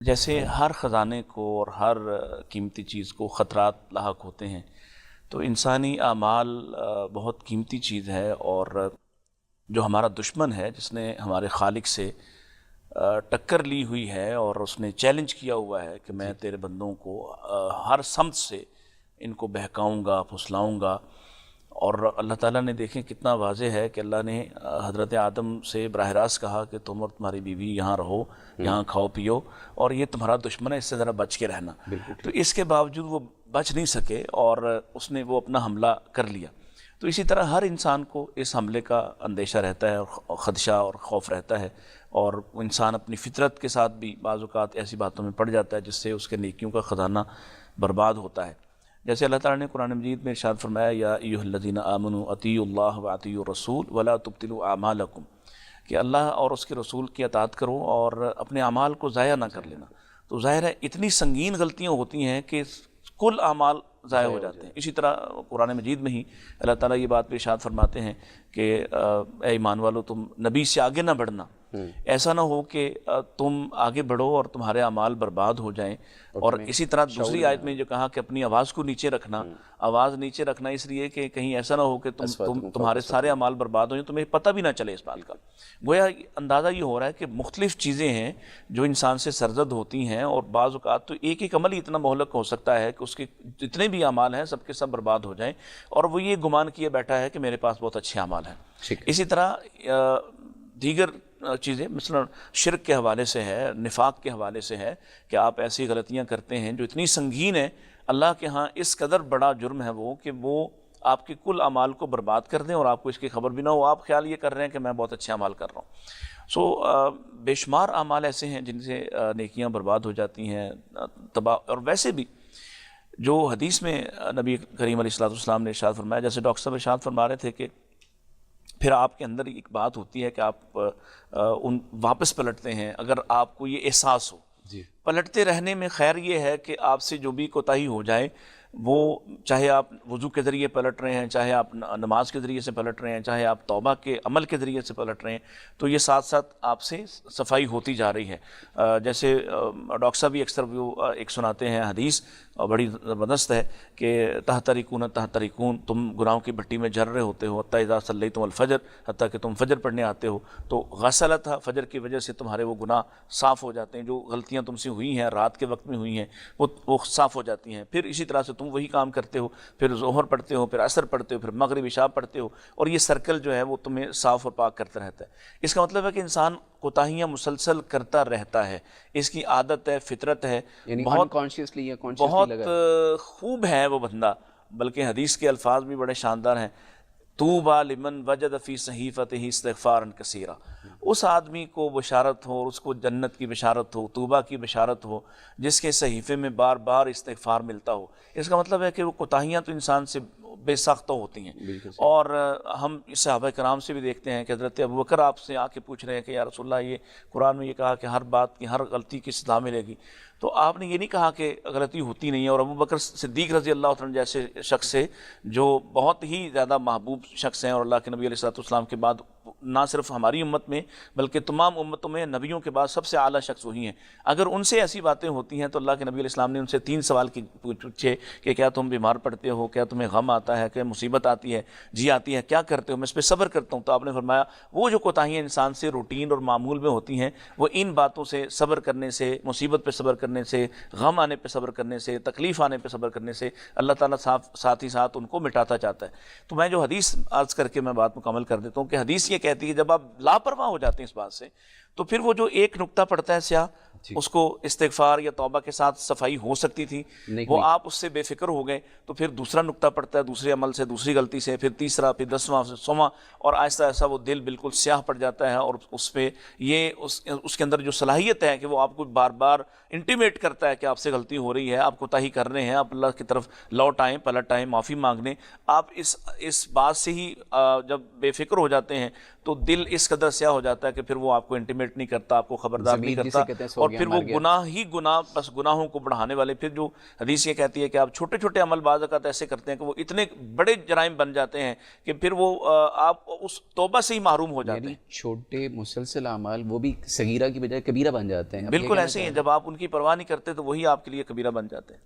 جیسے ہر خزانے کو اور ہر قیمتی چیز کو خطرات لاحق ہوتے ہیں، تو انسانی اعمال بہت قیمتی چیز ہے، اور جو ہمارا دشمن ہے جس نے ہمارے خالق سے ٹکر لی ہوئی ہے اور اس نے چیلنج کیا ہوا ہے کہ میں تیرے بندوں کو ہر سمت سے ان کو بہکاؤں گا، پھسلاؤں گا۔ اور اللہ تعالیٰ نے دیکھیں کتنا واضح ہے کہ اللہ نے حضرت آدم سے براہ راست کہا کہ تم اور تمہاری بیوی یہاں رہو، یہاں کھاؤ پیو، اور یہ تمہارا دشمن ہے، اس سے ذرا بچ کے رہنا۔ تو اس کے باوجود وہ بچ نہیں سکے اور اس نے وہ اپنا حملہ کر لیا۔ تو اسی طرح ہر انسان کو اس حملے کا اندیشہ رہتا ہے اور خدشہ اور خوف رہتا ہے، اور انسان اپنی فطرت کے ساتھ بھی بعض اوقات ایسی باتوں میں پڑ جاتا ہے جس سے اس کے نیکیوں کا خزانہ برباد ہوتا ہے۔ جیسے اللہ تعالیٰ نے قرآن مجید میں ارشاد فرمایا، یا ایھا الذین آمنوا اطیعوا اللہ واطیعوا الرسول ولا تبطلوا اعمالکم، کہ اللہ اور اس کے رسول کی اطاعت کرو اور اپنے اعمال کو ضائع نہ کر لینا۔ تو ظاہر ہے اتنی سنگین غلطیاں ہوتی ہیں کہ کل اعمال ضائع ہو جاتے ہیں۔ اسی طرح قرآن مجید میں ہی اللہ تعالیٰ یہ بات بھی ارشاد فرماتے ہیں کہ اے ایمان والو تم نبی سے آگے نہ بڑھنا، ایسا نہ ہو کہ تم آگے بڑھو اور تمہارے اعمال برباد ہو جائیں۔ اور اسی طرح دوسری آیت میں جو کہا کہ اپنی آواز کو نیچے رکھنا، آواز نیچے رکھنا اس لیے کہ کہیں ایسا نہ ہو کہ تمہارے سارے اعمال برباد ہو جائیں، تمہیں پتہ بھی نہ چلے اس بات کا۔ گویا اندازہ یہ ہو رہا ہے کہ مختلف چیزیں ہیں جو انسان سے سرزد ہوتی ہیں، اور بعض اوقات تو ایک ایک عمل ہی اتنا مہلک ہو سکتا ہے کہ اس کے جتنے بھی اعمال ہیں سب کے سب برباد ہو جائیں، اور وہ یہ گمان کیے بیٹھا ہے کہ میرے پاس بہت اچھے اعمال ہیں۔ اسی طرح دیگر چیزیں مثلا شرک کے حوالے سے ہے، نفاق کے حوالے سے ہے کہ آپ ایسی غلطیاں کرتے ہیں جو اتنی سنگین ہیں، اللہ کے ہاں اس قدر بڑا جرم ہے وہ کہ وہ آپ کے کل اعمال کو برباد کر دیں اور آپ کو اس کی خبر بھی نہ ہو، آپ خیال یہ کر رہے ہیں کہ میں بہت اچھے اعمال کر رہا ہوں۔ بے شمار اعمال ایسے ہیں جن سے نیکیاں برباد ہو جاتی ہیں، تباہ۔ اور ویسے بھی جو حدیث میں نبی کریم علیہ السلام نے ارشاد فرمایا، جیسے ڈاکٹر صاحب ارشاد فرما رہے تھے کہ پھر آپ کے اندر ایک بات ہوتی ہے کہ آپ واپس پلٹتے ہیں اگر آپ کو یہ احساس ہو۔ پلٹتے رہنے میں خیر یہ ہے کہ آپ سے جو بھی کوتاہی ہو جائے، وہ چاہے آپ وضو کے ذریعے پلٹ رہے ہیں، چاہے آپ نماز کے ذریعے سے پلٹ رہے ہیں، چاہے آپ توبہ کے عمل کے ذریعے سے پلٹ رہے ہیں، تو یہ ساتھ ساتھ آپ سے صفائی ہوتی جا رہی ہے۔ جیسے ڈاکٹر صاحب بھی اکثر وہ ایک سناتے ہیں حدیث، بڑی زبردست ہے کہ تحترقون تحترقون، تم گناہوں کی بھٹی میں جل رہے ہوتے ہو، حتی اذا صلیتم الفجر، حتیٰ کہ تم فجر پڑھنے آتے ہو تو غسلتھا، فجر کی وجہ سے تمہارے وہ گناہ صاف ہو جاتے ہیں، جو غلطیاں تم سے ہوئی ہیں رات کے وقت میں ہوئی ہیں وہ صاف ہو جاتی ہیں۔ پھر اسی طرح سے تم وہی کام کرتے ہو، پھر ظہر پڑھتے ہو، پھر عصر پڑھتے ہو، پھر مغرب عشاء پڑھتے ہو، اور یہ سرکل جو ہے وہ تمہیں صاف اور پاک کرتا رہتا ہے۔ اس کا مطلب ہے کہ انسان کوتاہیاں مسلسل کرتا رہتا ہے، اس کی عادت ہے، فطرت ہے، بہت خوب ہے وہ بندہ۔ بلکہ حدیث کے الفاظ بھی بڑے شاندار ہیں، طوبیٰ لمن وجد فی صحیفتہ استغفارا کثیرا، اس آدمی کو بشارت ہو، اس کو جنت کی بشارت ہو، توبہ کی بشارت ہو جس کے صحیفے میں بار بار استغفار ملتا ہو۔ اس کا مطلب ہے کہ وہ کوتاہیاں تو انسان سے بے ساختہ ہوتی ہیں۔ اور ہم صحابہ کرام سے بھی دیکھتے ہیں کہ حضرت ابوبکر آپ سے آ کے پوچھ رہے ہیں کہ یا رسول اللہ، یہ قرآن میں یہ کہا کہ ہر بات کی، ہر غلطی کی سزا ملے گی، تو آپ نے یہ نہیں کہا کہ غلطی ہوتی نہیں ہے۔ اور ابوبکر صدیق رضی اللہ عنہ جیسے شخص سے جو بہت ہی زیادہ محبوب شخص ہیں، اور اللہ کے نبی علیہ السلام کے بعد نہ صرف ہماری امت میں بلکہ تمام امتوں میں نبیوں کے بعد سب سے اعلیٰ شخص وہی ہیں، اگر ان سے ایسی باتیں ہوتی ہیں تو اللہ کے نبی علیہ السلام نے ان سے 3 سوال پوچھے کہ کیا تم بیمار پڑتے ہو، کیا تمہیں غم آتا ہے، کیا مصیبت آتی ہے، جی آتی ہے، کیا کرتے ہو؟ میں اس پہ صبر کرتا ہوں۔ تو آپ نے فرمایا وہ جو کوتاہیاں انسان سے روٹین اور معمول میں ہوتی ہیں، وہ ان باتوں سے صبر کرنے سے، مصیبت پہ صبر کرنے سے، غم آنے پہ صبر کرنے سے، تکلیف آنے پہ صبر کرنے سے اللہ تعالیٰ ساتھ ہی ساتھ ان کو مٹاتا چاہتا ہے۔ تو میں جو حدیث عرض کر کے میں بات مکمل کر دیتا ہوں کہ حدیث یہ کہتی ہے جب آپ لاپرواہ ہو جاتے ہیں اس بات سے، تو پھر وہ جو ایک نقطہ پڑتا ہے سیاہ، اس کو استغفار یا توبہ کے ساتھ صفائی ہو سکتی تھی، وہ آپ اس سے بے فکر ہو گئے، تو پھر دوسرا نقطہ پڑتا ہے دوسرے عمل سے، دوسری غلطی سے، پھر تیسرا، پھر 10واں، پھر 100واں، اور آہستہ آہستہ وہ دل بالکل سیاہ پڑ جاتا ہے، اور اس پہ یہ اس کے اندر جو صلاحیت ہے کہ وہ آپ کو بار بار انٹیمیٹ کرتا ہے کہ آپ سے غلطی ہو رہی ہے، آپ کوتاہی کر رہے ہیں، آپ اللہ کی طرف لوٹ آئیں، پلٹ آئیں، معافی مانگنے۔ آپ اس بات سے ہی جب بے فکر ہو جاتے ہیں تو دل اس قدر سیاہ ہو جاتا ہے کہ پھر وہ آپ کو انٹیمیٹ نہیں کرتا، آپ کو خبردار نہیں کرتا، اور اور پھر وہ گناہ ہی گناہ، بس گناہوں کو بڑھانے والے. پھر جو حدیث یہ کہتی ہے کہ آپ چھوٹے چھوٹے عمل بعض اوقات ایسے کرتے ہیں کہ وہ اتنے بڑے جرائم بن جاتے ہیں کہ پھر وہ آپ اس توبہ سے ہی محروم ہو جاتے ہیں. چھوٹے مسلسل اعمال وہ بھی صغیرہ کی بجائے کبیرہ بن جاتے ہیں. بالکل ایسے ہی ہیں، جب آپ ان کی پرواہ نہیں کرتے تو وہی آپ کے لیے کبیرہ بن جاتے ہیں.